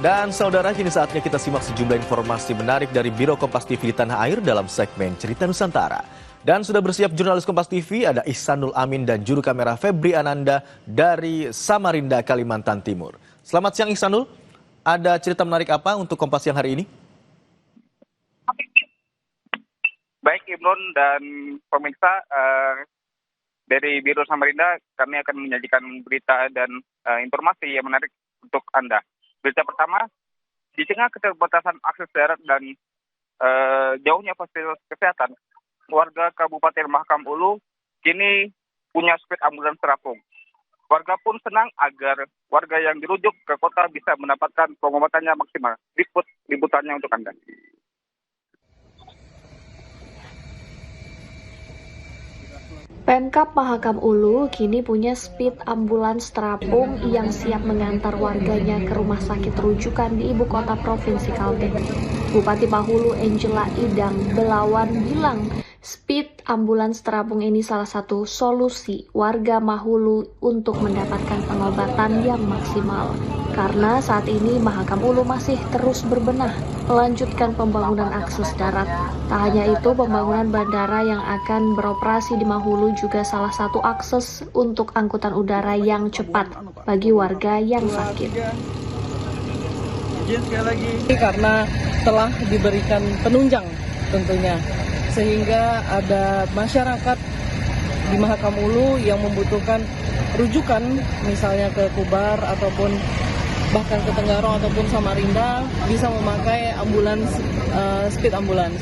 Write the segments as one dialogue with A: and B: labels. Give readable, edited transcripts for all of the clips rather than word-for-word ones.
A: Dan saudara, kini saatnya kita simak sejumlah informasi menarik dari Biro Kompas TV di Tanah Air dalam segmen Cerita Nusantara. Dan sudah bersiap jurnalis Kompas TV, ada Ihsanul Amin dan juru kamera Febri Ananda dari Samarinda, Kalimantan Timur. Selamat siang Ihsanul, ada cerita menarik apa untuk Kompas yang hari ini?
B: Baik Imron dan pemirsa, dari Biro Samarinda kami akan menyajikan berita dan informasi yang menarik untuk Anda. Berita pertama, di tengah keterbatasan akses darat dan jauhnya fasilitas kesehatan, warga Kabupaten Mahakam Ulu kini punya speed ambulans terapung. Warga pun senang agar warga yang dirujuk ke kota bisa mendapatkan pengobatannya maksimal. Liputannya untuk Anda.
C: Pemkab Mahakam Ulu kini punya speed ambulans terapung yang siap mengantar warganya ke rumah sakit rujukan di ibu kota provinsi Kalteng. Bupati Mahulu Angela Idang Belawan bilang, speed ambulans terapung ini salah satu solusi warga Mahulu untuk mendapatkan pengobatan yang maksimal. Karena saat ini Mahakam Ulu masih terus berbenah melanjutkan pembangunan akses darat. Tak hanya itu, pembangunan bandara yang akan beroperasi di Mahulu juga salah satu akses untuk angkutan udara yang cepat bagi warga yang sakit.
D: Karena telah diberikan penunjang tentunya, sehingga ada masyarakat di Mahakam Ulu yang membutuhkan rujukan misalnya ke Kubar ataupun bahkan ke Tenggarong ataupun Samarinda bisa memakai ambulans, speed ambulans.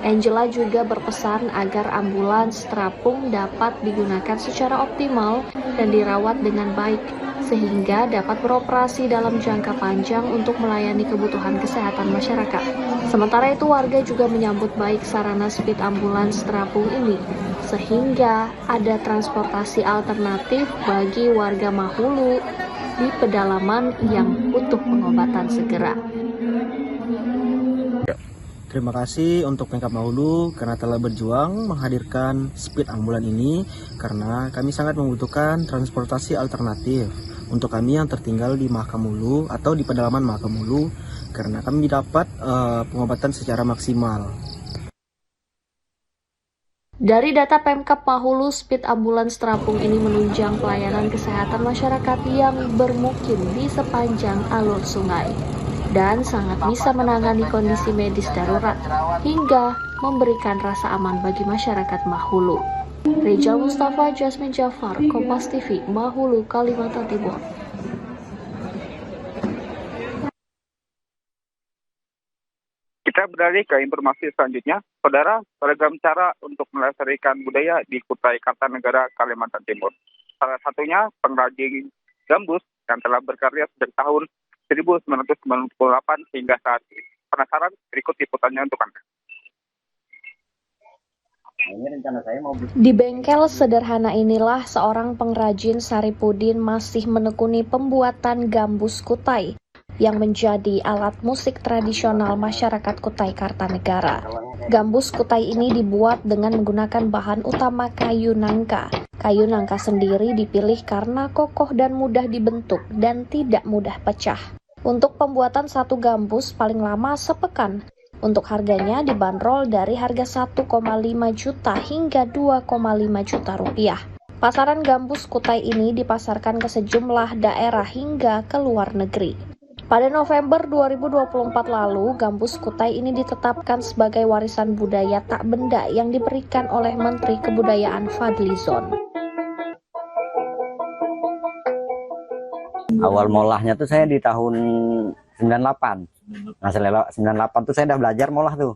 C: Angela juga berpesan agar ambulans terapung dapat digunakan secara optimal dan dirawat dengan baik, sehingga dapat beroperasi dalam jangka panjang untuk melayani kebutuhan kesehatan masyarakat. Sementara itu, warga juga menyambut baik sarana speed ambulans terapung ini, sehingga ada transportasi alternatif bagi warga Mahulu di pedalaman yang butuh pengobatan segera.
E: Terima kasih untuk Pemkab Mahulu karena telah berjuang menghadirkan speed ambulan ini, karena kami sangat membutuhkan transportasi alternatif untuk kami yang tertinggal di Mahakam Ulu atau di pedalaman Mahakam Ulu, karena kami dapat pengobatan secara maksimal.
C: Dari data Pemkab Mahulu, speed ambulans terapung ini menunjang pelayanan kesehatan masyarakat yang bermukim di sepanjang alur sungai dan sangat bisa menangani kondisi medis darurat hingga memberikan rasa aman bagi masyarakat Mahulu. Rijal Mustafa, Jasmine Jafar, Kompas TV, Mahulu, Kalimantan Timur.
B: Kita beralih ke informasi selanjutnya. Saudara, beragam cara untuk melestarikan budaya di Kutai Kartanegara, Kalimantan Timur. Salah satunya pengrajin gambus yang telah berkarya sejak tahun 1998 hingga saat ini. Penasaran? Berikut liputannya untuk Anda.
C: Di bengkel sederhana inilah seorang pengrajin Saripudin masih menekuni pembuatan gambus kutai yang menjadi alat musik tradisional masyarakat Kutai Kartanegara. Gambus kutai ini dibuat dengan menggunakan bahan utama kayu nangka. Kayu nangka sendiri dipilih karena kokoh dan mudah dibentuk dan tidak mudah pecah. Untuk pembuatan satu gambus paling lama sepekan. Untuk harganya dibanderol dari harga 1,5 juta hingga 2,5 juta rupiah. Pasaran gambus kutai ini dipasarkan ke sejumlah daerah hingga ke luar negeri. Pada November 2024 lalu, gambus kutai ini ditetapkan sebagai warisan budaya tak benda yang diberikan oleh Menteri Kebudayaan Fadlizon.
F: Awal molahnya tuh saya di tahun 98. Nah, setelah 98 tuh saya udah belajar molah tuh.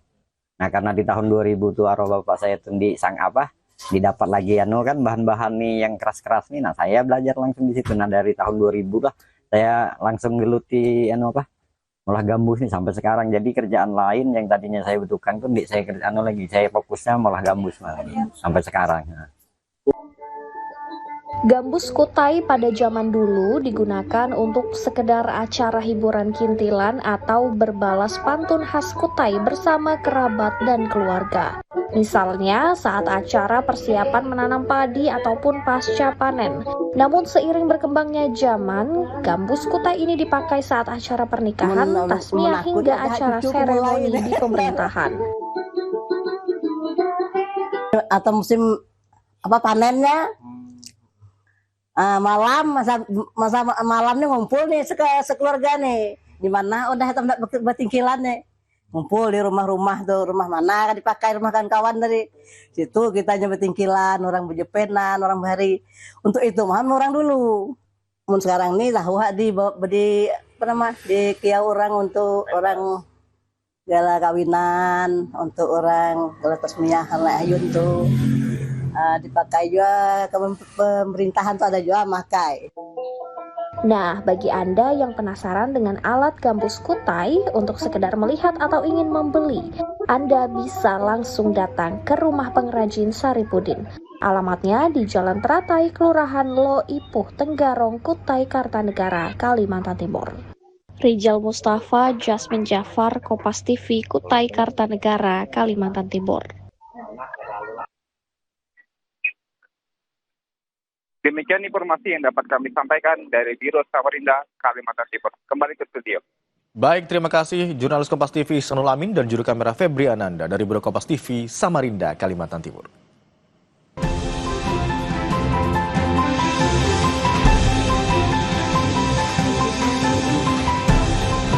F: Nah, karena di tahun 2000 tuh arwah bapak saya tuh didapat lagi kan bahan-bahan nih yang keras-keras nih. Nah, saya belajar langsung di situ. Nah, dari tahun 2000 lah saya langsung geluti molah gambus nih sampai sekarang. Jadi kerjaan lain yang tadinya saya butuhkan tuh saya kerjaan lagi. Saya fokusnya molah gambus malah sampai sekarang. Nah.
C: Gambus kutai pada zaman dulu digunakan untuk sekedar acara hiburan kintilan atau berbalas pantun khas Kutai bersama kerabat dan keluarga. Misalnya saat acara persiapan menanam padi ataupun pasca panen. Namun seiring berkembangnya zaman, gambus kutai ini dipakai saat acara pernikahan, tasmiyah hingga acara seremoni di pemerintahan.
G: Atau musim panennya, masa malamnya ngumpul nih sekeluarga nih, di mana udah bertingkilan nih, ngumpul di rumah-rumah tuh, rumah mana kan dipakai, rumah kawan dari situ kita bertingkilan, orang berjepenan, orang bahari. Untuk itu mah orang dulu. Mun sekarang nih tahu di kiau orang untuk orang gala kawinan, untuk orang gala tasmiyah ayun tuh. Dipakai juga ke pemerintahan tuh ada juga makai.
C: Nah, bagi Anda yang penasaran dengan alat gambus kutai untuk sekedar melihat atau ingin membeli, Anda bisa langsung datang ke rumah pengrajin Saripudin. Alamatnya di Jalan Teratai, Kelurahan Loipuh, Tenggarong, Kutai, Kartanegara, Kalimantan Timur. Rijal Mustafa, Jasmine Jafar, Kompas TV, Kutai, Kartanegara, Kalimantan Timur.
B: Demikian informasi yang dapat kami sampaikan dari Biro Samarinda, Kalimantan Timur. Kembali ke studio.
A: Baik, terima kasih jurnalis Kompas TV Ihsanul Amin dan juru kamera Febri Ananda dari Biro Kompas TV Samarinda, Kalimantan Timur.